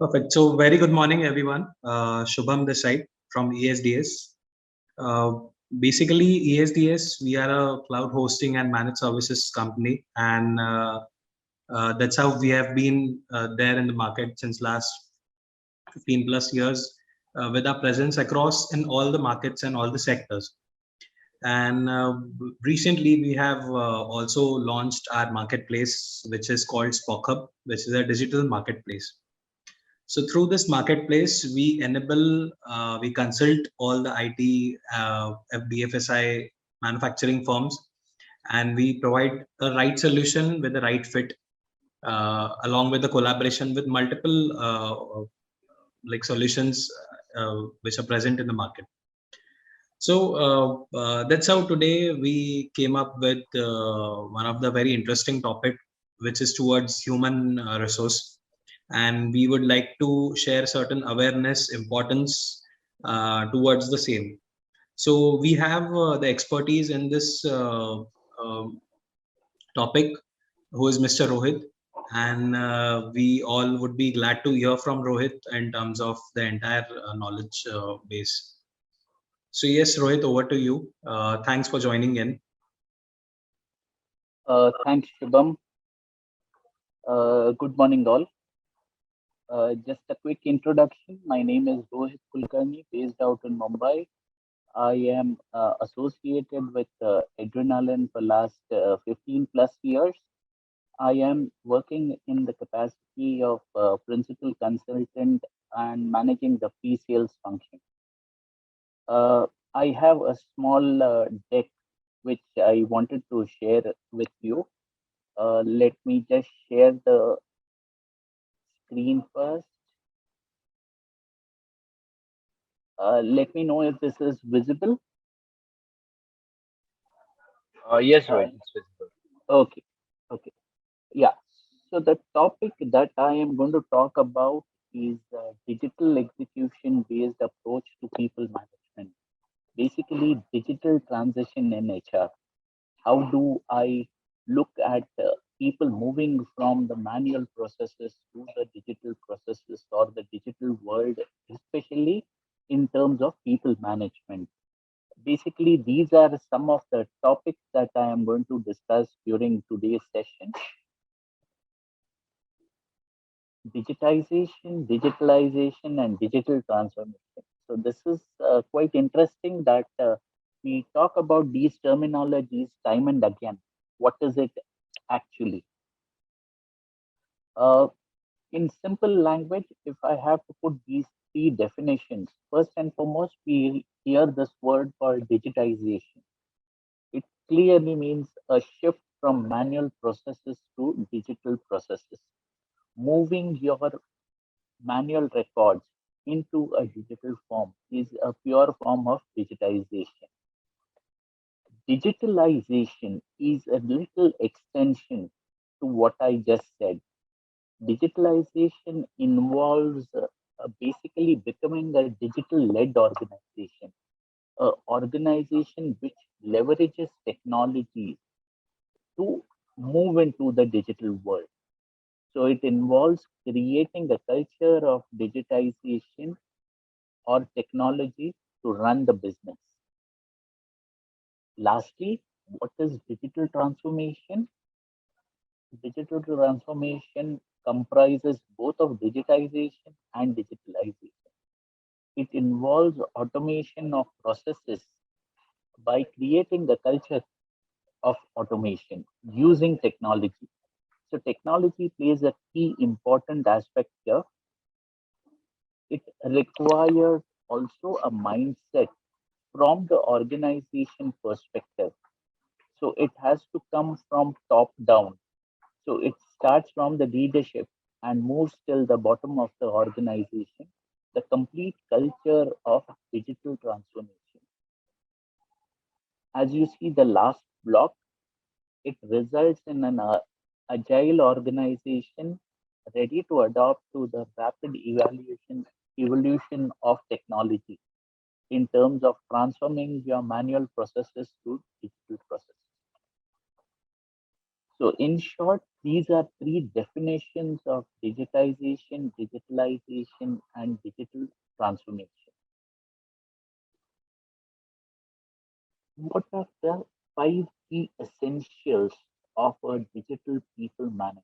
Perfect. So very good morning, everyone. Shubham this side from ESDS. Uh, Basically, ESDS, we are a cloud hosting and managed services company, and that's how we have been there in the market since last 15 plus years, with our presence across in all the markets and all the sectors. And recently, we have also launched our marketplace, which is called SPOCHUB, which is a digital marketplace. So through this marketplace, we enable, we consult all the IT, BFSI manufacturing firms, and we provide a right solution with the right fit, along with the collaboration with multiple like solutions which are present in the market. So that's how today we came up with one of the very interesting topic, which is towards human resource, and we would like to share certain awareness importance towards the same. So we have the expertise in this topic, who is Mr. Rohit, and we all would be glad to hear from Rohit in terms of the entire knowledge base. So yes, Rohit, over to you. Thanks for joining in. Thanks, Shubham. Good morning, all. Just a quick introduction. My name is Rohit Kulkarni, based out in Mumbai. I am associated with Adrenaline for last 15 plus years. I am working in the capacity of principal consultant and managing the pre-sales function. I have a small deck which I wanted to share with you. Let me just share the screen first. Let me know if this is visible. Yes, Rohit, it's visible. Okay, okay. Yeah. So the topic that I am going to talk about is digital execution based approach to people management. Basically, digital transition in HR. How do I look at people moving from the manual processes to the digital processes or the digital world, especially in terms of people management? Basically, these are some of the topics that I am going to discuss during today's session. Digitization, digitalization, and digital transformation. So this is quite interesting that we talk about these terminologies time and again. What is it actually? Uh, in simple language, if I have to put these three definitions, first and foremost, we hear this word called digitization. It clearly means a shift from manual processes to digital processes, moving your manual records into a digital form is a pure form of digitization. Digitalization is a little extension to what I just said. Digitalization involves basically becoming a digital led organization, an organization which leverages technology to move into the digital world. So it involves creating a culture of digitization or technology to run the business. Lastly, what is digital transformation? Digital transformation comprises both of digitization and digitalization. It involves automation of processes by creating the culture of automation using technology. So technology plays a key important aspect here. It requires also a mindset from the organization perspective. So it has to come from top down. So it starts from the leadership and moves till the bottom of the organization, the complete culture of digital transformation. As you see the last block, it results in an agile organization ready to adapt to the rapid evolution of technology in terms of transforming your manual processes to digital processes. So in short, these are three definitions of digitization, digitalization, and digital transformation. What are the five key essentials of a digital people management?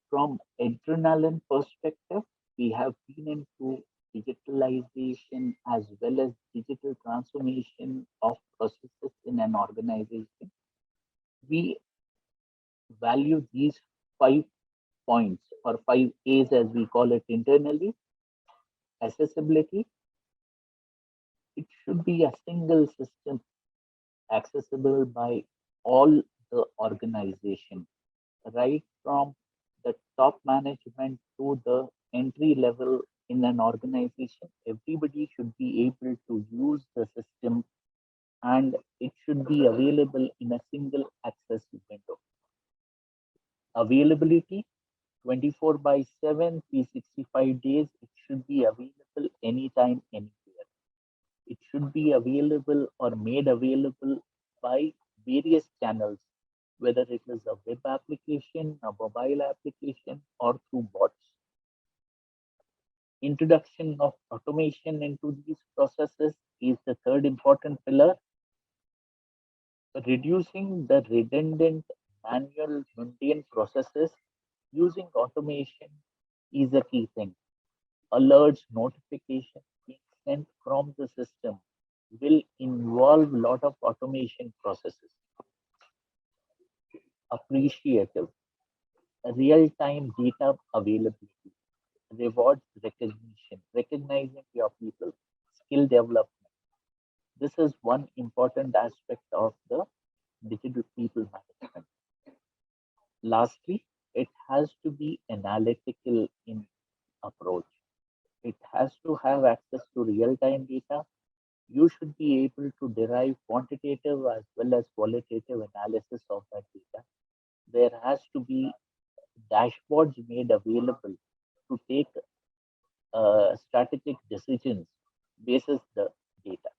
From adrenaline perspective, we have been into digitalization as well as digital transformation of processes in an organization. We value these 5 points or 5 A's as we call it internally. Accessibility, it should be a single system accessible by all the organization, right from the top management to the entry level in an organization. Everybody should be able to use the system and it should be available in a single access window. Availability 24 by 7, 365 days, it should be available anytime, anywhere. It should be available or made available by various channels, whether it is a web application, a mobile application, or through bots. Introduction of automation into these processes is the third important pillar. Reducing the redundant manual mundane processes using automation is a key thing. Alerts, notifications being sent from the system will involve a lot of automation processes. Appreciative, real-time data availability, rewards recognition, recognizing your people, skill development. This is one important aspect of the digital people management. Lastly, it has to be analytical in approach. It has to have access to real-time data. You should be able to derive quantitative as well as qualitative analysis of that data. There has to be dashboards made available to take strategic decisions basis the data.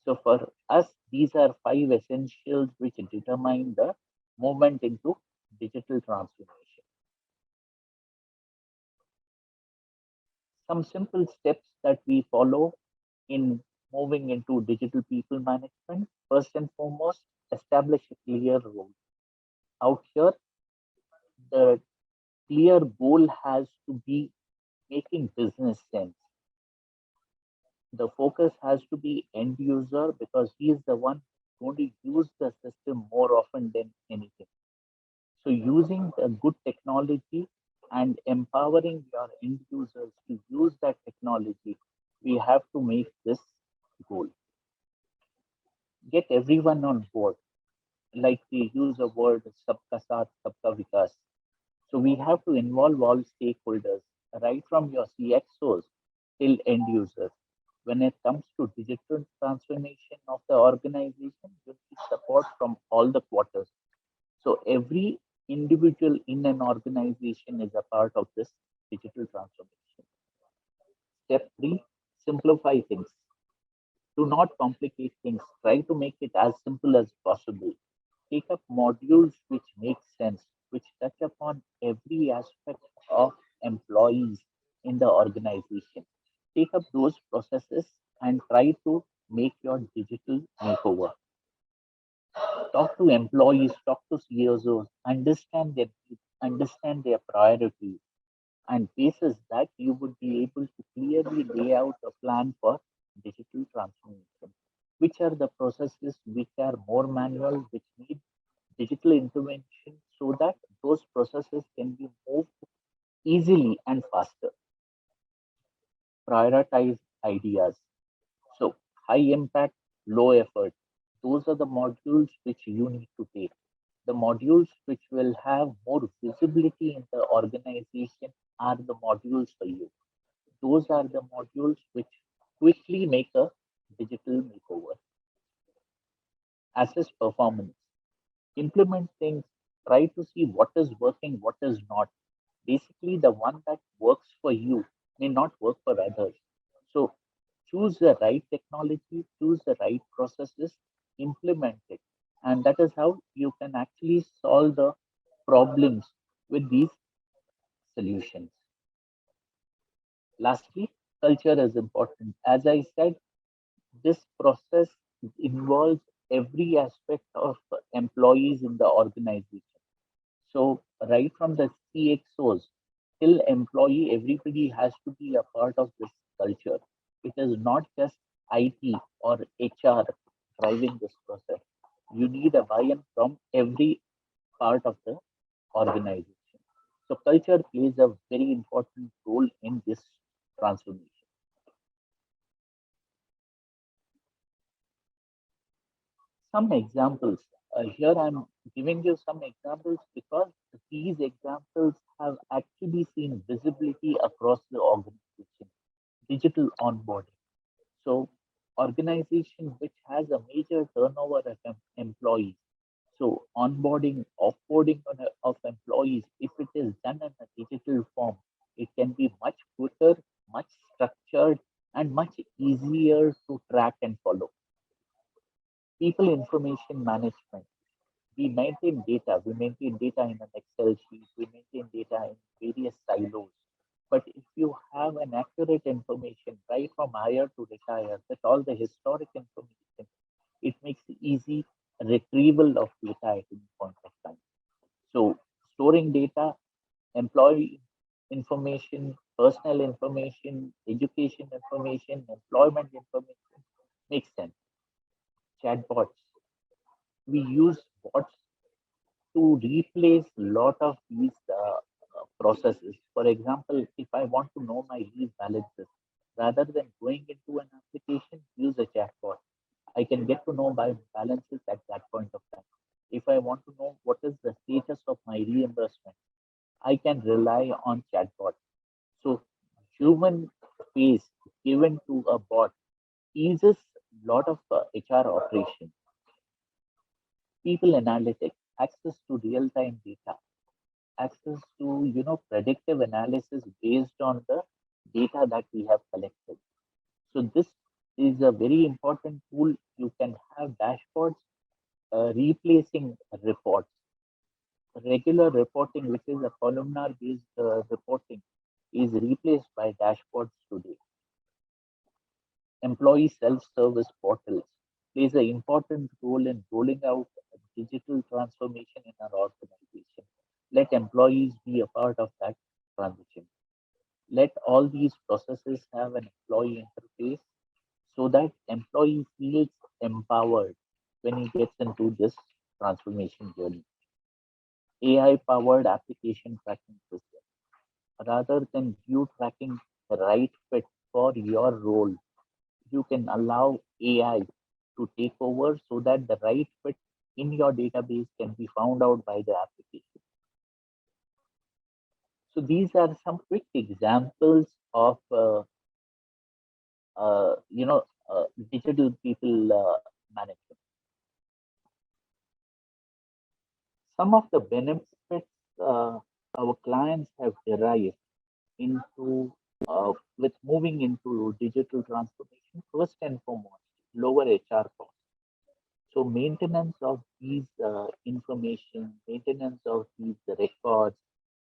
So for us, these are 5 essentials which determine the movement into digital transformation. Some simple steps that we follow in moving into digital people management. First and foremost, establish a clear role. Out here, the clear goal has to be making business sense. The focus has to be end user because he is the one going to use the system more often than anything. So using the good technology and empowering your end users to use that technology, we have to make this goal. Get everyone on board. Like we use a word, sabka saath, sabka vikas. So we have to involve all stakeholders, right from your CXOs till end users. When it comes to digital transformation of the organization, you need support from all the quarters. So every individual in an organization is a part of this digital transformation. Step 3, simplify things. Do not complicate things. Try to make it as simple as possible. Take up modules which make sense, which touch upon every aspect of employees in the organization. Take up those processes and try to make your digital makeover. Talk to employees, talk to CEOs, understand their needs, understand their priorities, and basis that you would be able to clearly lay out a plan for digital transformation. Which are the processes which are more manual, which need digital intervention so that those processes can be moved easily and faster. Prioritize ideas. So high impact, low effort. Those are the modules which you need to take. The modules which will have more visibility in the organization are the modules for you. Those are the modules which quickly make a digital makeover. Assess performance. Implement things, try to see what is working, what is not. Basically, the one that works for you may not work for others. So choose the right technology, choose the right processes, implement it. And that is how you can actually solve the problems with these solutions. Lastly, culture is important. As I said, this process involves every aspect of employees in the organization. So right from the CXOs till employee, everybody has to be a part of this culture. It is not just IT or HR driving this process. You need a buy-in from every part of the organization. So culture plays a very important role in this transformation. Some examples. Here I'm giving you some examples because these examples have actually seen visibility across the organization. Digital onboarding. So organization which has a major turnover of employees. So onboarding, offboarding of employees, if it is done in a digital form, it can be much quicker, much structured, and much easier to track and follow. People information management. We maintain data in an Excel sheet, we maintain data in various silos. But if you have an accurate information right from hire to retire, that all the historic information, it makes easy retrieval of data at any point of time. So storing data, employee information, personal information, education information, employment information makes sense. Chatbots. We use bots to replace a lot of these processes. For example, if I want to know my leave balances, rather than going into an application, use a chatbot. I can get to know my balances at that point of time. If I want to know what is the status of my reimbursement, I can rely on chatbot. So human face given to a bot eases a lot of HR operations. People analytics, access to real-time data, access to predictive analysis based on the data that we have collected. So this is a very important tool. You can have dashboards replacing reports. Regular reporting, which is a columnar based reporting, is replaced by dashboards today. Employee self-service portals plays an important role in rolling out digital transformation in our organization. Let employees be a part of that transition. Let all these processes have an employee interface so that employee feels empowered when he gets into this transformation journey. AI powered application tracking system. Rather than you tracking the right fit for your role, you can allow AI to take over so that the right fit in your database can be found out by the application. So these are some quick examples of digital people management. Some of the benefits our clients have derived into with moving into digital transformation. First and foremost, lower HR costs. So maintenance of these information, maintenance of these records,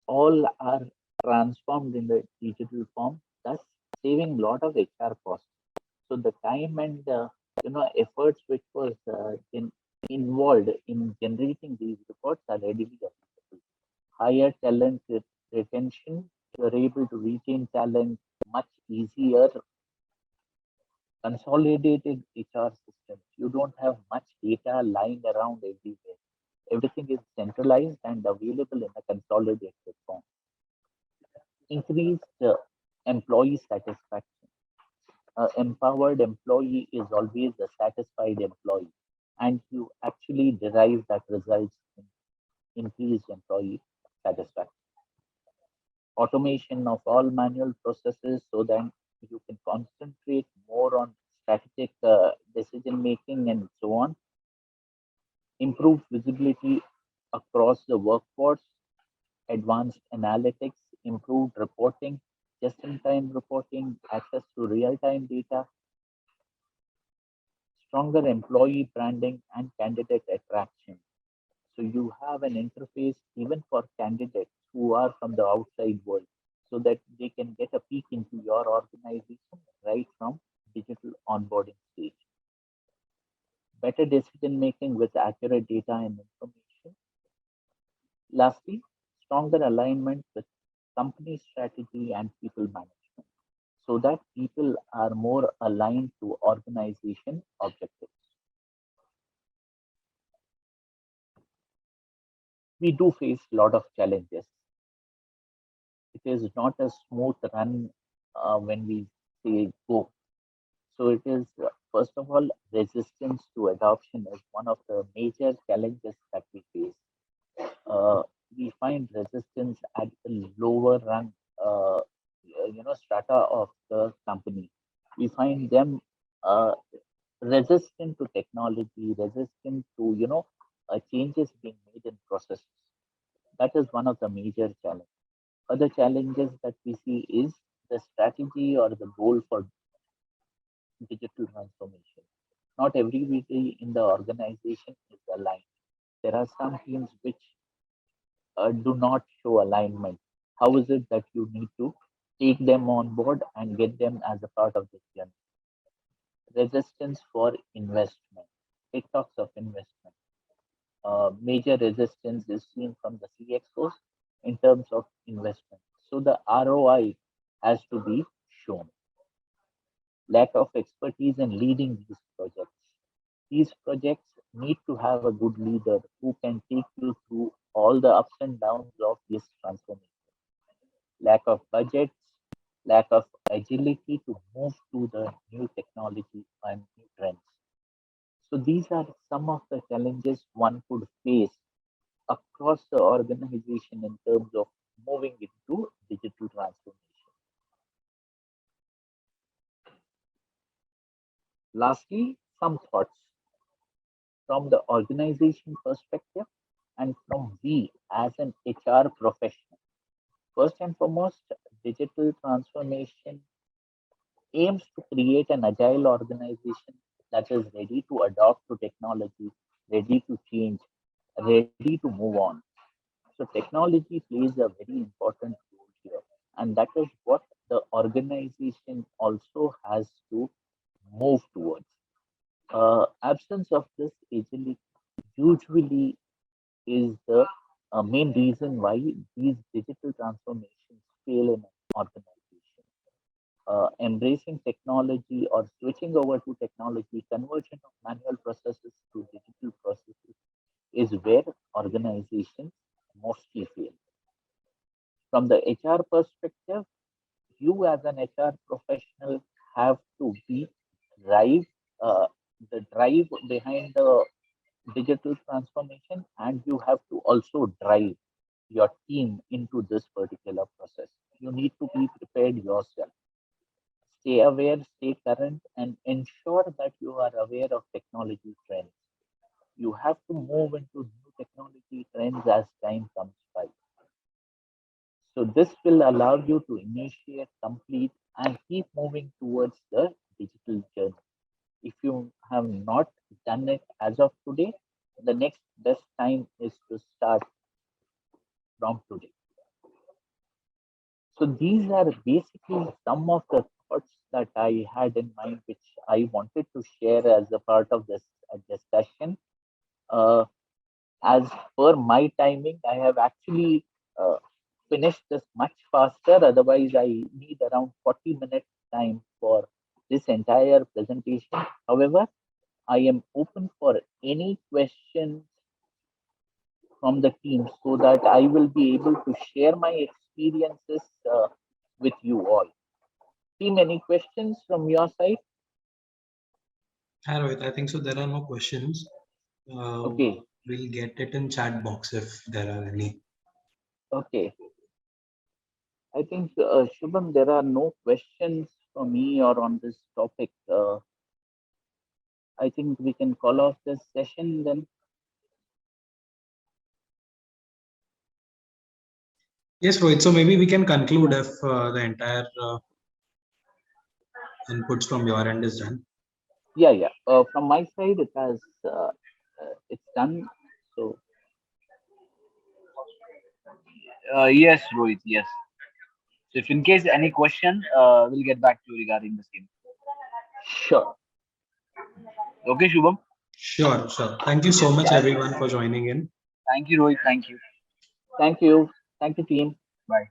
all are transformed in the digital form, thus saving a lot of HR costs. So the time and efforts which was involved in generating these reports are readily available. Higher talent retention, you are able to retain talent much easier. Consolidated HR systems, you don't have much data lying around everywhere. Everything is centralized and available in a consolidated form. Increased employee satisfaction. Empowered employee is always a satisfied employee, and you actually derive that results in increased employee satisfaction. Automation of all manual processes so that you can concentrate more on strategic decision making and so on. Improved visibility across the workforce, advanced analytics, improved reporting, just in time reporting, access to real time data, Stronger employee branding and candidate attraction. So you have an interface even for candidates who are from the outside world, so that they can get a peek into your organization right from digital onboarding stage. Better decision making with accurate data and information. Lastly, stronger alignment with company strategy and people management, so that people are more aligned to organization objectives. We do face a lot of challenges. It is not a smooth run when we say go. So it is, first of all, resistance to adoption is one of the major challenges that we face. Uh, we find resistance at the lower rung, strata of the company. We find them uh, resistant to technology, resistant to changes being made in processes. That is one of the major challenges. Other challenges that we see is the strategy or the goal for digital transformation. Not everybody in the organization is aligned. There are some teams which do not show alignment. How is it that you need to take them on board and get them as a part of this journey? Resistance for investment. It talks of investment. Major resistance is seen from the CXOs in terms of investment. So the ROI has to be shown. Lack of expertise in leading these projects. These projects need to have a good leader who can take you through all the ups and downs of this transformation. Lack of budgets, lack of agility to move to the new technology and new trends. So these are some of the challenges one could face across the organization in terms of moving into digital transformation. Lastly, some thoughts from the organization perspective and from we as an HR professional. First and foremost, digital transformation aims to create an agile organization that is ready to adopt to technology, ready to change, ready to move on. So technology plays a very important role here, and that is what the organization also has to move towards. Absence of this agility usually is the main reason why these digital transformations fail in an organization. Embracing technology or switching over to technology, conversion of manual processes to digital processes is where organizations mostly fail. From the HR perspective, you as an HR professional have to be drive uh, the drive behind the digital transformation, and you have to also drive your team into this particular process. You need to be prepared yourself. Stay aware, stay current, and ensure that you are aware of technology trends. You have to move into new technology trends as time comes by. So this will allow you to initiate, complete, and keep moving towards the digital journey. If you have not done it as of today, the next best time is to start from today. So these are basically some of the thoughts that I had in mind, which I wanted to share as a part of this discussion. Uh, as per my timing, I have actually finished this much faster. Otherwise, I need around 40 minutes time for this entire presentation. However, I am open for any questions from the team so that I will be able to share my experiences with you all. Team, any questions from your side? Hi, Rohit. I think so. There are no questions. Okay. We'll get it in chat box if there are any. Okay. I think, Shubham, there are no questions for me or on this topic. I think we can call off this session then. Yes, Rohit. So maybe we can conclude if the entire inputs from your end is done. Yeah. From my side, it has it's done. So Yes, Rohit. Yes. So if in case any question, we'll get back to you regarding the same. sure. Okay, Shubham. Sure, sure. Thank you so much, Yeah. everyone, for joining in. Thank you, Rohit. Thank you. Thank you. Thank you, team. Bye.